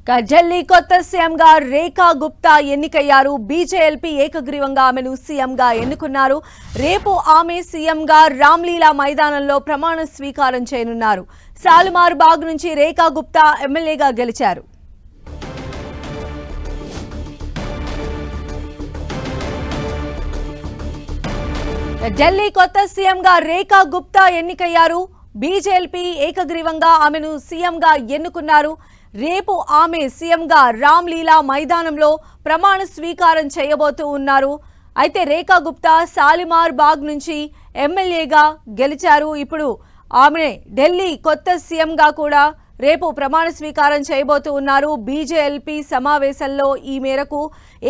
ఢిల్లీ కొత్త సీఎంగా రేఖా గుప్తా ఎన్నికయ్యారు. బీజేఎల్పీ ఏకగ్రీవంగా ఆమెను సీఎంగా ఎన్నుకున్నారు. రేపు ఆమె సీఎంగా రామ్లీలా మైదానంలో ప్రమాణ స్వీకారం చేయనున్నారు. శాలిమార్ బాగ్ నుంచి రేఖా గుప్తా ఎమ్మెల్యేగా గెలిచారు. ఢిల్లీ కొత్త సీఎంగా రేఖా గుప్తా ఎన్నికయ్యారు. బీజేఎల్పీ ఏకగ్రీవంగా ఆమెను సీఎంగా ఎన్నుకున్నారు. రేపు ఆమె సీఎంగా రామ్లీలా మైదానంలో ప్రమాణ స్వీకారం చేయబోతూ ఉన్నారు. అయితే రేఖా గుప్తా శాలిమార్ బాగ్ నుంచి ఎమ్మెల్యేగా గెలిచారు. ఇప్పుడు ఆమె ఢిల్లీ కొత్త సీఎంగా కూడా రేపు ప్రమాణ స్వీకారం చేయబోతూ ఉన్నారు. బీజేఎల్పీ సమావేశంలో ఈ మేరకు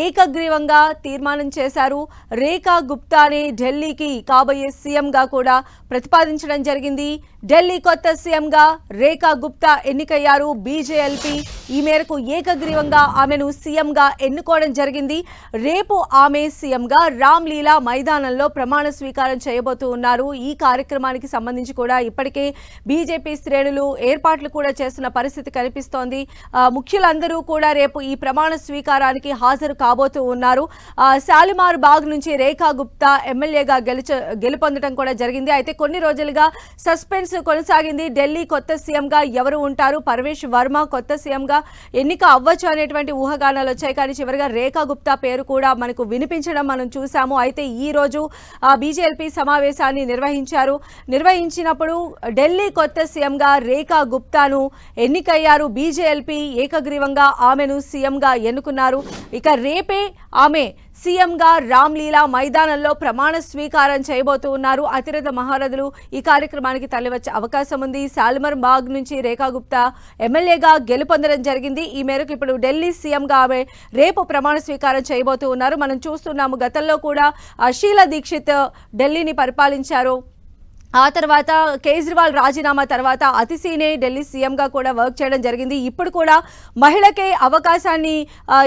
ఏకగ్రీవంగా తీర్మానం చేశారు. రేఖా గుప్తానే ఢిల్లీకి కాబోయే సీఎంగా కూడా ప్రతిపాదించడం జరిగింది. ఢిల్లీ కొత్త సీఎంగా రేఖా గుప్తా ఎన్నికయ్యారు. బీజేఎల్పీ ఈ మేరకు ఏకగ్రీవంగా ఆమెను సీఎంగా ఎన్నుకోవడం జరిగింది. రేపు ఆమె సీఎంగా రామ్లీలా మైదానంలో ప్రమాణ స్వీకారం చేయబోతూ ఉన్నారు. ఈ కార్యక్రమానికి సంబంధించి కూడా ఇప్పటికే బీజేపీ శ్రేణులు ఏర్పాట్లు కూడా చేస్తున్న పరిస్థితి కనిపిస్తోంది. ముఖ్యులందరూ కూడా రేపు ఈ ప్రమాణ స్వీకారానికి హాజరు కాబోతూ ఉన్నారు. శాలిమార్ బాగ్ నుంచి రేఖా గుప్తా ఎమ్మెల్యేగా గెలుపొందడం కూడా జరిగింది. అయితే కొన్ని రోజులుగా సస్పెన్స్ కొనసాగింది. ఢిల్లీ కొత్త సీఎంగా ఎవరు ఉంటారు, పర్వేష్ వర్మ కొత్త సీఎంగా ఎన్నిక అవ్వచ్చు అనేటువంటి ఊహాగానాలు వచ్చాయి. కానీ చివరిగా రేఖా గుప్తా పేరు కూడా మనకు వినిపించడం మనం చూసాము. అయితే ఈ రోజు బీజేఎల్పీ సమావేశాన్ని నిర్వహించినప్పుడు ఢిల్లీ కొత్త సీఎంగా రేఖా గుప్తాను ఎన్నికయ్యారు. బీజేఎల్పీ ఏకగ్రీవంగా ఆమెను సీఎంగా ఎన్నుకున్నారు. ఇక రేపే ఆమె సీఎంగా రామ్లీలా మైదానంలో ప్రమాణ స్వీకారం చేయబోతూ ఉన్నారు. అతిరథ మహారథులు ఈ కార్యక్రమానికి తరలివచ్చే అవకాశం ఉంది. శాలిమార్ బాగ్ నుంచి రేఖా గుప్తా ఎమ్మెల్యేగా గెలుపొందడం జరిగింది. ఈ మేరకు ఇప్పుడు ఢిల్లీ సీఎంగా ఆమె రేపు ప్రమాణ స్వీకారం చేయబోతూ ఉన్నారు. మనం చూస్తున్నాము, గతంలో కూడా షీలా దీక్షిత్ ఢిల్లీని పరిపాలించారు. ఆ తర్వాత కేజ్రీవాల్ రాజీనామా తర్వాత అతిశీనే ఢిల్లీ సీఎంగా కూడా వర్క్ చేయడం జరిగింది. ఇప్పుడు కూడా మహిళకే అవకాశాన్ని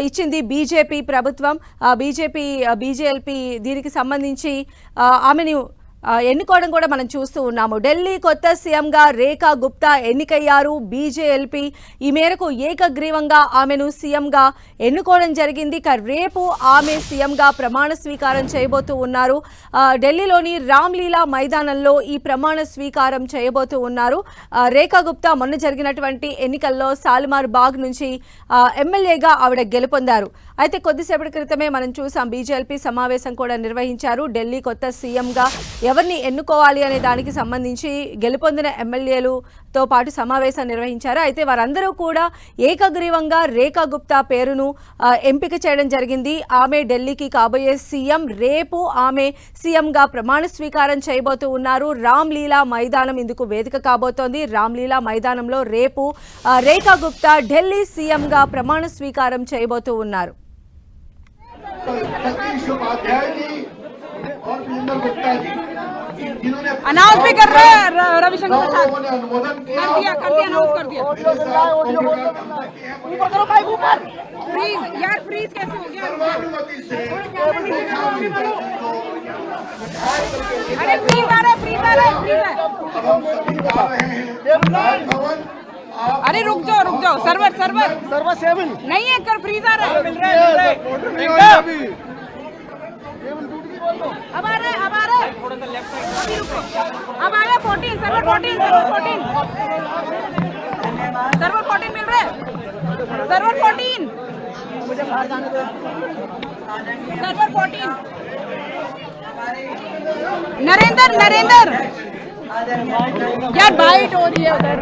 ఇచ్చింది బీజేపీ ప్రభుత్వం. బీజేఎల్పీ దీనికి సంబంధించి ఆమెను ఎన్నుకోవడం కూడా మనం చూస్తూ ఉన్నాము. ఢిల్లీ కొత్త సీఎంగా రేఖా గుప్తా ఎన్నికయ్యారు. బీజేఎల్పీ ఈ మేరకు ఏకగ్రీవంగా ఆమెను సీఎంగా ఎన్నుకోవడం జరిగింది. రేపు ఆమె సీఎంగా ప్రమాణ స్వీకారం చేయబోతూ ఉన్నారు. ఢిల్లీలోని రామ్లీలా మైదానంలో ఈ ప్రమాణ స్వీకారం చేయబోతూ ఉన్నారు. రేఖా గుప్తా మొన్న జరిగినటువంటి ఎన్నికల్లో శాలిమార్ బాగ్ నుంచి ఎమ్మెల్యేగా ఆవిడ గెలుపొందారు. అయితే కొద్దిసేపటి క్రితమే మనం చూసాం, బీజేఎల్పీ సమావేశం కూడా నిర్వహించారు. ఢిల్లీ కొత్త సీఎంగా ఎవరిని ఎన్నుకోవాలి అనే దానికి సంబంధించి గెలుపొందిన ఎమ్మెల్యేలతో పాటు సమావేశం నిర్వహించారు. అయితే వారందరూ కూడా ఏకగ్రీవంగా రేఖా గుప్తా పేరును ఎంపిక చేయడం జరిగింది. ఆమె ఢిల్లీకి కాబోయే సీఎం. రేపు ఆమె సీఎంగా ప్రమాణ స్వీకారం చేయబోతూ ఉన్నారు. రామ్లీలా మైదానం ఇందుకు వేదిక కాబోతోంది. రామ్లీలా మైదానంలో రేపు రేఖా గుప్తా ఢిల్లీ సీఎంగా ప్రమాణ స్వీకారం చేయబోతూ ఉన్నారు. अनाउंस भी कर रहे हैं रविशंकर प्रसाद। कर दिया अनाउंस कर दिया। ऊपर करो भाई, ऊपर फ्रीज यार, फ्रीज कैसे हो गया? अरे फ्रीज आ रहा है। अरे रुक जाओ सर्वर 7 नहीं है, कर फ्रीज आ रहा है। अब आ रहा है अब आ रहा है 14 सर्वर 14 मिल रहा है। सर्वर 14 नरेंद्र यार बाइट हो रही है उधर।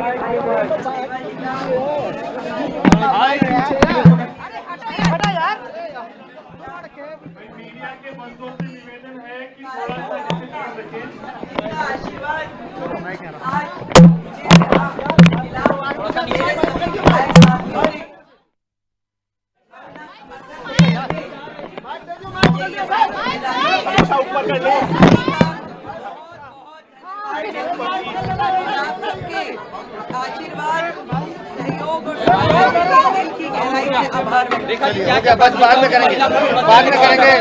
हटा यार। मीडिया के बंदों से निवेदन है कि थोड़ा सा ऊपर कर लो। आशीर्वाद सहयोग और की गहराई से आभार। बस बाद में करेंगे।